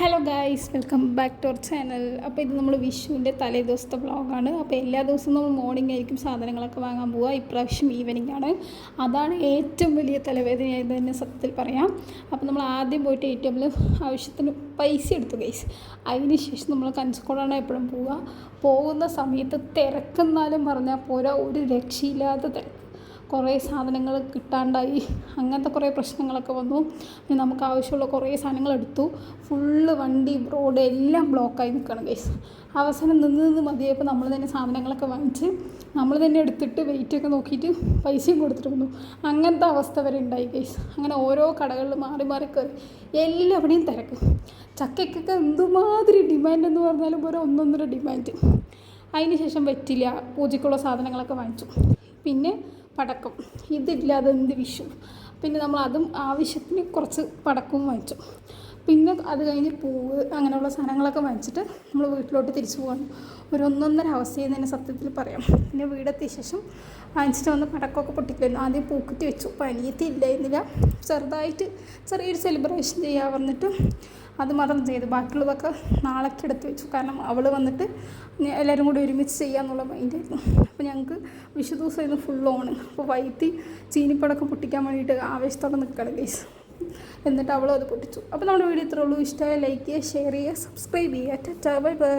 Hello guys, welcome back to our channel. അപ്പോൾ ഇത് നമ്മൾ വിഷുവിൻ്റെ തലേ ദിവസത്തെ വ്ളോഗാണ്. അപ്പോൾ എല്ലാ ദിവസവും നമ്മൾ മോർണിംഗ് ആയിരിക്കും സാധനങ്ങളൊക്കെ വാങ്ങാൻ പോവുക. ഇപ്രാവശ്യം ഈവനിങ് ആണ്. അതാണ് ഏറ്റവും വലിയ തലവേദനയായത് തന്നെ സത്യത്തിൽ പറയാം. അപ്പോൾ നമ്മൾ ആദ്യം പോയിട്ട് ATMൽ ആവശ്യത്തിന് പൈസ എടുത്തു ഗൈസ്. അതിന് ശേഷം നമ്മൾ കഞ്ചക്കോടാണ് എപ്പോഴും പോവുക. പോകുന്ന സമയത്ത് തിരക്കെന്നാലും പറഞ്ഞാൽ പോരാ, ഒരു രക്ഷയില്ലാത്ത തിരക്ക്. കുറേ സാധനങ്ങൾ കിട്ടാണ്ടായി, അങ്ങനത്തെ കുറേ പ്രശ്നങ്ങളൊക്കെ വന്നു. നമുക്ക് ആവശ്യമുള്ള കുറേ സാധനങ്ങൾ എടുത്തു. ഫുള്ള് വണ്ടി റോഡ് എല്ലാം ബ്ലോക്കായി നിൽക്കണം ഗൈസ്. അവസാനം നിന്ന് മതിയായപ്പോൾ നമ്മൾ തന്നെ സാധനങ്ങളൊക്കെ വാങ്ങിച്ച് നമ്മൾ തന്നെ എടുത്തിട്ട് വെയിറ്റൊക്കെ നോക്കിയിട്ട് പൈസയും കൊടുത്തിട്ട് വന്നു. അങ്ങനത്തെ അവസ്ഥ വരെ ഉണ്ടായി ഗൈസ്. അങ്ങനെ ഓരോ കടകളിൽ മാറി മാറി കയറി എല്ലാവിടെയും തിരക്ക്. ചക്കയ്ക്കൊക്കെ എന്തുമാതിരി ഡിമാൻഡ് എന്ന് പറഞ്ഞാലും ഒരു ഒന്നൊന്നര ഡിമാൻഡ്. അതിന് ശേഷം പറ്റില്ല, പൂജയ്ക്കുള്ള സാധനങ്ങളൊക്കെ വാങ്ങിച്ചു. പിന്നെ പടക്കം, ഇതില്ലാതെ എന്ത് വിഷു. പിന്നെ നമ്മൾ അതും ആവശ്യത്തിന് കുറച്ച് പടക്കവും വാങ്ങിച്ചു. പിന്നെ അത് കഴിഞ്ഞ് പൂവ് അങ്ങനെയുള്ള സാധനങ്ങളൊക്കെ വാങ്ങിച്ചിട്ട് നമ്മൾ വീട്ടിലോട്ട് തിരിച്ചു പോകാൻ ഒരു ഒന്നൊന്നര അവസ്ഥയെന്ന് തന്നെ സത്യത്തിൽ പറയാം. പിന്നെ വീടെത്തിയ ശേഷം വാങ്ങിച്ചിട്ട് വന്ന് പടക്കമൊക്കെ പൊട്ടിക്കുമായിരുന്നു. ആദ്യം പൂക്കുറ്റി വെച്ചു. അപ്പോൾ അനിയത്തി ഇല്ലായിരുന്നില്ല. ചെറുതായിട്ട് ചെറിയൊരു സെലിബ്രേഷൻ ചെയ്യാൻ വന്നിട്ട് അത് മാത്രം ചെയ്തു. ബാക്കിയുള്ളതൊക്കെ നാളേക്ക് എടുത്ത് വെച്ചു. കാരണം അവൾ വന്നിട്ട് എല്ലാവരും കൂടി ഒരുമിച്ച് ചെയ്യാമെന്നുള്ള മൈൻഡായിരുന്നു. അപ്പോൾ ഞങ്ങൾക്ക് വിഷു ദിവസമായിരുന്നു ഫുൾ ഓണ്. അപ്പോൾ വൈകിട്ട് ചീനിപ്പടക്കം പൊട്ടിക്കാൻ വേണ്ടിയിട്ട് ആവേശത്തോടെ നിൽക്കണം ഗൈസ്. എന്നിട്ട് അവളും അത് പൊട്ടിച്ചു. അപ്പോൾ നമ്മുടെ വീഡിയോ ഇത്രേ ഉള്ളൂ. ഇഷ്ടമായ ലൈക്ക് ചെയ്യുക, ഷെയർ ചെയ്യുക, സബ്സ്ക്രൈബ് ചെയ്യുക. Tata, bye bye.